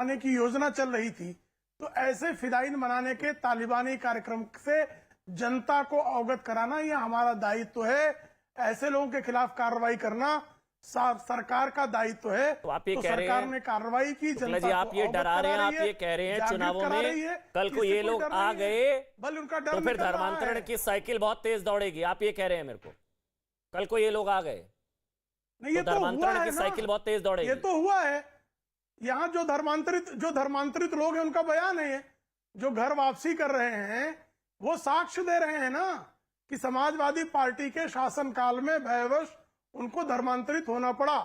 आने की योजना चल रही थी, तो ऐसे फिदाइन बनाने के तालिबानी कार्यक्रम से जनता को अवगत कराना यह हमारा दायित्व है। ऐसे लोगों के खिलाफ कार्रवाई करना सरकार का दायित्व है। तो आप ये तो कह रहे सरकार हैं ने कार्रवाई की, जनता जी, आप को ये अवगत डरा रहे हैं, करा आप रही है, ये कह रहे हैं जागृत चुनावों करा में रही है, कल को किसी ये को लोग डर आ नहीं है, गए बल उनका डर तो फिर निकल रहा धर्मांतरण है। की साइकिल बहुत तेज दौड़ेगी, आप ये कह रहे हैं मेरे को। कल को ये लोग आ गए नहीं, ये तो तो हुआ धर्मांतरण है की ना, साइकिल बहुत तेज दौड़ेगी। ये तो हुआ है। यहाँ जो धर्मांतरित लोग हैं उनका बयान है, जो घर वापसी कर रहे हैं वो साक्ष्य दे रहे हैं ना कि समाजवादी पार्टी के शासनकाल में भयवश उनको धर्मांतरित होना पड़ा।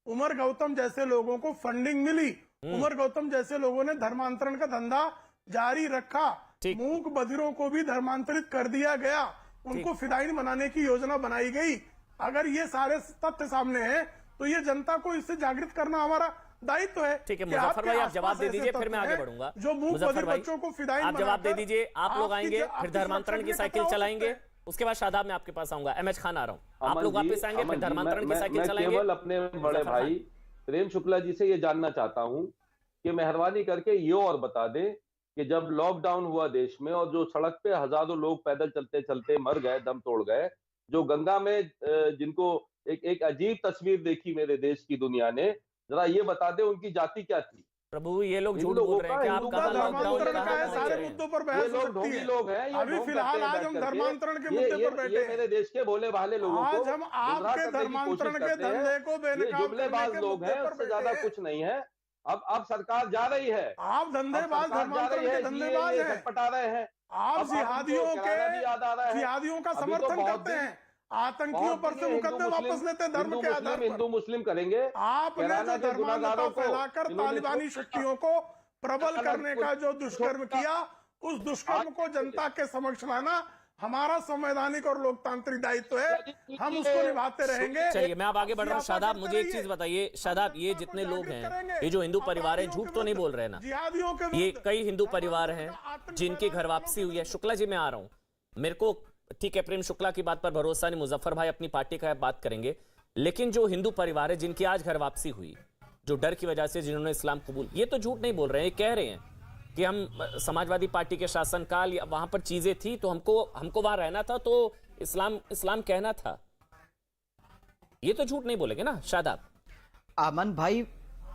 उमर गौतम जैसे लोगों को फंडिंग मिली, उमर गौतम जैसे लोगों ने धर्मांतरण का धंधा जारी रखा, मूक बधिरों को भी धर्मांतरित कर दिया गया, उनको फिदाइन बनाने की योजना बनाई गई। अगर ये सारे तथ्य सामने हैं तो ये जनता को इससे जागृत करना हमारा दायित्व है। ठीक है मुजफ्फर भाई, आप जवाब दे दीजिए, फिर मैं आगे बढ़ूंगा। जो मुजफ्फर भाई, बच्चों को फिदाइन आप जवाब दे दीजिए। आप लोग आएंगे आपकी फिर धर्मांतरण की साइकिल चलाएंगे, उसके बाद शादाब मैं आपके पास आऊंगा। एमएच खान आ रहा हूँ, आप लोग वापस आएंगे फिर धर्मांतरण की साइकिल चलाएंगे। केवल अपने बड़े भाई प्रेम शुक्ला जी से ये जानना चाहता हूं कि मेहरबानी करके ये और बता दें कि जब लॉकडाउन हुआ देश में और जो सड़क पे हजारों लोग पैदल चलते चलते मर गए, दम तोड़ गए, जो गंगा में जिनको एक अजीब तस्वीर देखी मेरे देश की दुनिया ने, जरा ये बता दें उनकी जाति क्या थी। प्रभु ये लोग झूठ बोल रहे हैं कि आप कहां लॉकडाउन कहां सारे मुद्दों पर बहस हो सकती है। लोग हैं, अभी फिलहाल आज हम धर्मांतरण के मुद्दे पर बैठे हैं। मेरे देश के भोले भाले लोगों को आज हम आपके धर्मांतरण के धंधे को बेनकाब जुमलेबाज लोग हैं, उससे ज्यादा कुछ नहीं है। अब सरकार जा रही है, आप धंधेबाज धर्मांतरण के धंधेबाज हैं, पटा रहे हैं। आप जिहादियों का समर्थन करते हैं, आतंकियों पर से मुकदमे वापस लेते हैं धर्म के आधार पर। हिंदू मुस्लिम करेंगे। आपने जो धर्मांधता फैलाकर तालिबानी शक्तियों को प्रबल करने का जो दुष्कर्म किया, उस दुष्कर्म को जनता के समक्ष लाना हमारा संवैधानिक और लोकतांत्रिक दायित्व है, हम उसको निभाते रहेंगे। चलिए मैं अब आगे बढ़ रहा हूँ। शादाब मुझे एक चीज बताइए, शादाब ये जितने लोग हैं, ये जो हिंदू परिवार हैं, झूठ तो नहीं बोल रहे ना, ये कई हिंदू परिवार हैं जिनकी घर वापसी हुई है। शुक्ला जी मैं आ रहा हूँ, मेरे को ठीक है प्रेम शुक्ला की बात पर भरोसा नहीं, मुजफ्फर भाई अपनी पार्टी का बात करेंगे, लेकिन जो हिंदू परिवार है जिनकी आज घर वापसी हुई, जो डर की वजह से जिन्होंने इस्लाम कबूल, ये तो झूठ नहीं बोल रहे हैं, ये कह रहे हैं कि हम समाजवादी पार्टी के शासनकाल या वहां पर चीजें थी तो हमको वहां रहना था, तो इस्लाम कहना था। ये तो झूठ नहीं बोलेंगे ना शादाब? अमन भाई,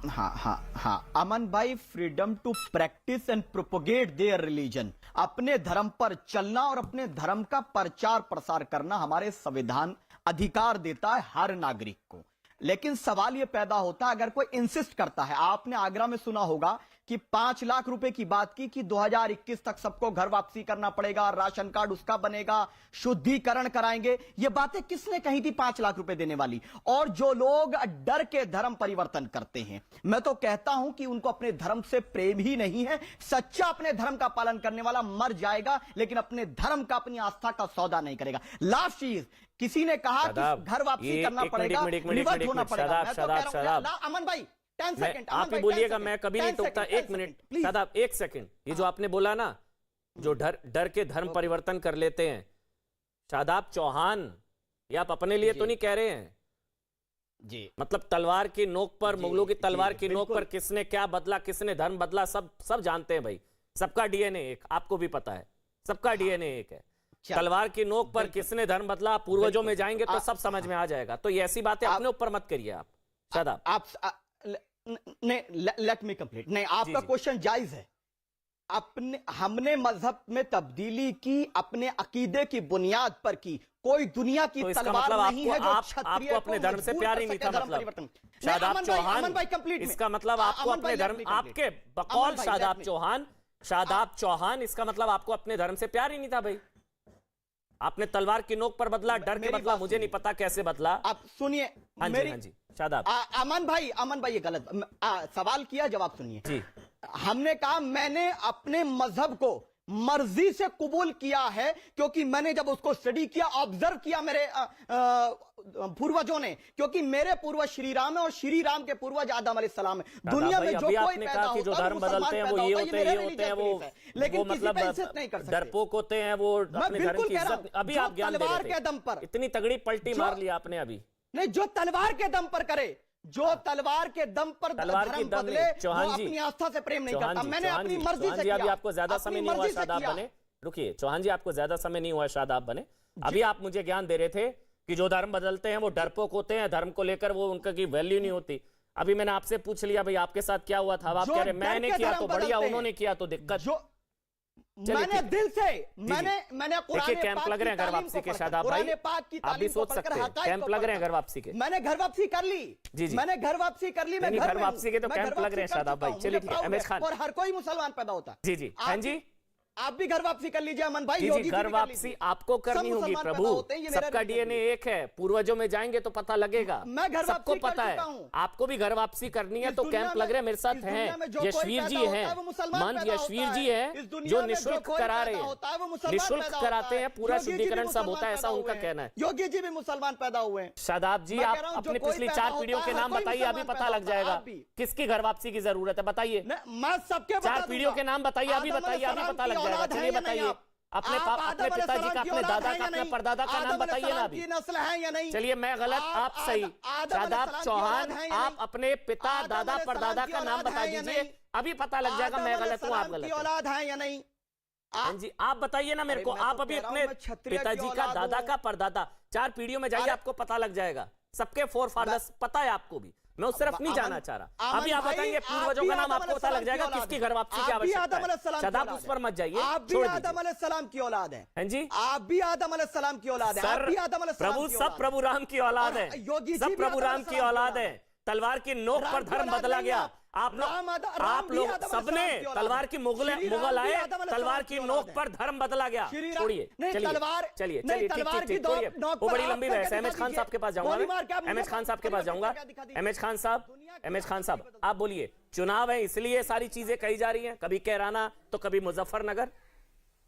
हाँ अमन भाई, freedom to practice and propagate their religion, अपने धर्म पर चलना और अपने धर्म का प्रचार प्रसार करना हमारे संविधान अधिकार देता है हर नागरिक को। लेकिन सवाल यह पैदा होता है अगर कोई इंसिस्ट करता है, आपने आगरा में सुना होगा कि 5 लाख रुपए की बात की कि 2021 तक सबको घर वापसी करना पड़ेगा, राशन कार्ड उसका बनेगा, शुद्धिकरण कराएंगे। ये बातें किसने कही थी 5 लाख रुपए देने वाली? और जो लोग डर के धर्म परिवर्तन करते हैं, मैं तो कहता हूं कि उनको अपने धर्म से प्रेम ही नहीं है। सच्चा अपने धर्म का पालन करने वाला मर जाएगा लेकिन अपने धर्म का, अपनी आस्था का सौदा नहीं करेगा। लास्ट चीज, किसी ने कहा कि घर वापसी करना पड़ेगा, रिवर्ट होना पड़ेगा। अमन भाई 10 सेकंड, आप ही बोलिएगा, मैं कभी नहीं टोकता। 1 मिनट शादाब, 1 सेकंड। ये जो आपने बोला ना, जो डर के धर्म परिवर्तन कर लेते हैं, शादाब चौहान, ये आप अपने लिए तो नहीं कह रहे हैं जी? मतलब तलवार की नोक पर, मुगलों की तलवार की नोक पर किसने क्या बदला, किसने धर्म बदला, सब जानते हैं भाई। सबका डीएनए एक, आपको भी पता है, सबका डीएनए एक है। तलवार की नोक पर किसने धर्म बदला, पूर्वजों में जाएंगे तो सब समझ में आ जाएगा। तो ये ऐसी बातें अपने ऊपर मत करिए आप शादाब। नहीं, लेट मी कंप्लीट। नहीं, आपका क्वेश्चन जायज है। हमने मजहब में तब्दीली की अपने अकीदे की बुनियाद पर की, कोई दुनिया की तो तलवार मतलब नहीं है जो आपको अपने धर्म से प्यार ही नहीं था, मतलब शादाब चौहान, इसका मतलब आपको अपने धर्म, आपके बकौल शादाब चौहान, इसका मतलब आपको अपने धर्म से प्यार ही नहीं था भाई। आपने तलवार की नोक पर बदला, डर के बदला, मुझे नहीं पता कैसे बदला। आप सुनिए, हाँ जी शादाब। अमन भाई ये गलत सवाल किया, जवाब सुनिए जी। हमने कहा मैंने अपने मजहब को मर्जी से कबूल किया है क्योंकि मैंने जब उसको स्टडी किया, ऑब्जर्व किया मेरे पूर्वजों ने, क्योंकि मेरे पूर्वज श्री राम है और श्री राम के पूर्वज आदम अलैहिस्सलाम है। दुनिया में जो कोई पैदा होता है, जो धर्म बदलते हैं वो ये होते हैं वो मतलब डरपोक होते हैं, वो अपने धर्म की इज्जत। अभी आप ज्ञान दे रहे थे, के दम पर इतनी तगड़ी पलटी मार लिया आपने अभी। नहीं, जो तलवार के दम पर करे, जो तलवार के दम पर तलवार की धर्म दम बदले, नहीं, वो चौहान जी, अपनी आस्था से प्रेम नहीं चौहान करता। जी, मैंने चौहान अपनी जी, मर्जी चौहान से जी, अभी किया, आपको ज्यादा अपनी समय नहीं हुआ मर्जी से शायद आप किया। बने। रुकिए चौहान जी, आपको ज्यादा समय नहीं हुआ शायद आप बने। अभी आप मुझे ज्ञान दे रहे थे कि जो धर्म बदलते हैं वो डरपोक होते हैं, धर्म को लेकर वो उनका की वैल्यू नहीं होती। अभी मैंने आपसे पूछ लिया भाई आपके साथ क्या हुआ था, अब आप जो कह रहे डर मैंने के किया धर्म तो बढ़िया, बदलते हैं। उन्होंने किया तो दिक्कत। जो चलिए, मैंने ठीक है। दिल से जी, मैंने देखिए कुरान कैंप पाक लग रहे हैं की घर तालीम वापसी को के पढ़कर, शादाब भाई, कुरान पाक की आप भी तालीम को सोच पढ़कर, सकते हैं हकायक कैंप को लग रहे हैं पढ़कर। घर वापसी के। मैंने घर वापसी कर ली, जी, जी। मैंने घर वापसी कर ली, मैं नहीं, घर घर में हूं। वापसी के तो मैं घर कैंप लग रहे हैं वापसी कर शादाब चुका भाई। हूं, चलिए मुझे ठीक है, proud अहमद खान। और हर कोई मुसलमान पैदा होता है। जी, जी, हैं जी। आप भी घर वापसी कर लीजिए अमन भाई, जी योगी जी, जी घर भी कर वापसी लीजिए। आपको करनी सब होगी मुसलमान पैदा प्रभु, होते हैं, ये मेरा सबका religion डीएनए एक है, पूर्वजों में जाएंगे तो पता लगेगा। मैं घर सबको वापसी कर पता है, चुका हूं। आपको भी घर वापसी करनी है इस तो दुनिया कैंप में- लग रहे हैं मेरे साथ इस दुनिया हैं में जो कोई यशवीर पैदा जी होता हैं, है वो मुसलमान मंत पैदा यशवीर होता जी है। हैं इस दुनिया जो में जो निःशुल्क कोई करा पैदा रहे होता है वो हैं, मुसलमान निःशुल्क पैदा कराते होता है। हैं, पूरा योगी जी भी शुद्धिकरण सब होता है, मुसलमान ऐसा पैदा उनका हुए हैं। कहना है। योगी जी भी मुसलमान पैदा हुए हैं। शादाब जी, मैं आप कह रहा हूं, जो अपनी कोई पिछली पैदा 4 होता पीढ़ियों के है, नाम हर कोई बताइए, अभी मुसलमान पता पैदा लग होता है, जाएगा आप भी। किसकी घर वापसी की जरूरत है, बताइए। मैं सबके बता 4 पीढ़ियों दूंगा। के नाम बताइए, अभी आदम बताइए, अभी अलैहिस्सलाम पता की लग जाएगा। औलाद हैं चलिए या नहीं बताइए, आप? अपने आप अपने आदम पिताजी का, अलैहिस्सलाम की अपने औलाद दादा हैं का, या अपने नहीं? परदादा का नाम आदम बताइए ना अलैहिस्सलाम अभी। की नस्ल है या नहीं? चलिए मैं गलत, आप सही। आदम शादाब अलैहिस्सलाम की चौहान, औलाद हैं या आप नहीं? अपने पिता, आदम दादा, अलैहिस्सलाम परदादा की का नाम औलाद बता हैं या दीजिए, नहीं? अभी पता लग जाएगा मैं गलत हूँ, आप आदम गलत की हैं। औलाद है या नहीं? हाँ जी, आप बताइए ना मेरे अरे को, मैं आप तो अभी कह रहा हूं, अपने मैं क्षत्रिय की पिताजी का, औलाद दादा हूं। का, परदादा, 4 पीढ़ियों में जाइए, अरे- आपको पता लग जाएगा। सबके फोर फादर्स पता है आपको भी, मैं उस तरफ नहीं जाना चाह रहा। अमन अभी आप भाई, बताइए आप पूर्वजों भी का नाम, आदम आपको पता लग अलैहिस्सलाम जाएगा की औलाद किसकी हैं। घर वापसी की आप भी आदम आवश्यकता अलैहिस्सलाम है। की शादाब औलाद उस पर मत जाइए, आप भी छोड़ आदम दीजिए। अलैहिस्सलाम की औलाद हैं। हैं जी, आप भी आदम अलैहिस्सलाम की औलाद है। आप सर भी आदम अलैहिस्सलाम प्रभु, की सब औलाद हैं। प्रभु राम की औलाद और है, योगी जी सब भी प्रभु आदम राम की अलैहिस्सलाम की औलाद औलाद है। है। तलवार की नोक राम पर की धर्म औलाद बदला नहीं गया। है। आप लोग, राम आप भी लोग आदम सबने अलैहिस्सलाम की औलाद तलवार है। की मुगल श्री राम मुगल भी आए, आदम अलैहिस्सलाम तलवार की की औलाद नोक है। पर धर्म बदला गया। श्री राम- छोड़िए, नहीं, चलिए तलवार- चलिए नहीं, चलिए, ठीक तलवार ठीक की ठीक, छोड़िए, नोक वो पर बड़ी हाथ लंबी करके बहस है। अहमद दिखा खान साहब के पास जाऊंगा गोली मार के मैं, आप मुझे अहमद खान साहब के पास जाऊंगा। दिखा दीजिए। अहमद खान साहब, अहमद खान साहब, आप बोलिए, चुनाव है इसलिए सारी चीजें कही जा रही हैं, कभी कैराना तो कभी मुजफ्फरनगर।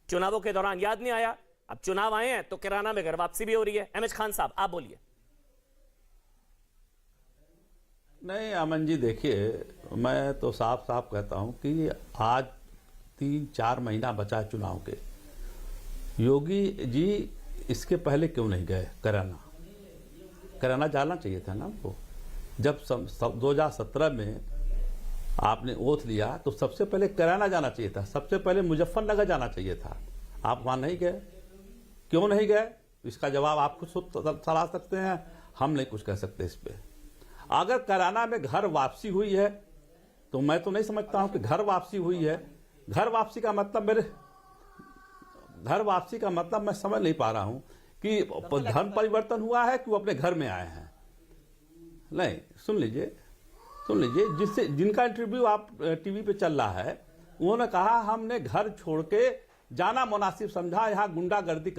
चुनावों के दौरान याद नहीं आया, अब चुनाव आए हैं तो कैराना में घर वापसी भी हो रही है। अहमद खान साहब आप बोलिए। नहीं अमन जी, देखिए मैं तो साफ साफ कहता हूं कि आज 3-4 महीना बचा है चुनाव के। योगी जी इसके पहले क्यों नहीं गए कराना जाना चाहिए था ना आपको। जब 2017 में आपने ओथ लिया तो सबसे पहले कराना जाना चाहिए था, सबसे पहले मुजफ्फरनगर जाना चाहिए था। आप वहाँ नहीं गए, क्यों नहीं गए? इसका जवाब आप खुद सलाह सकते हैं, हम नहीं कुछ कह सकते इस पर। अगर कराना में घर वापसी हुई है तो मैं तो नहीं समझता हूं कि घर वापसी हुई है। घर वापसी का मतलब मैं समझ नहीं पा रहा हूं कि धर्म परिवर्तन हुआ है कि वो अपने घर में आए हैं। नहीं, सुन लीजिए, जिनका इंटरव्यू आप टीवी पे चल रहा है, उन्होंने कहा हमने घर छोड़ के जाना मुनासिब समझा, यहाँ गुंडागर्दी कर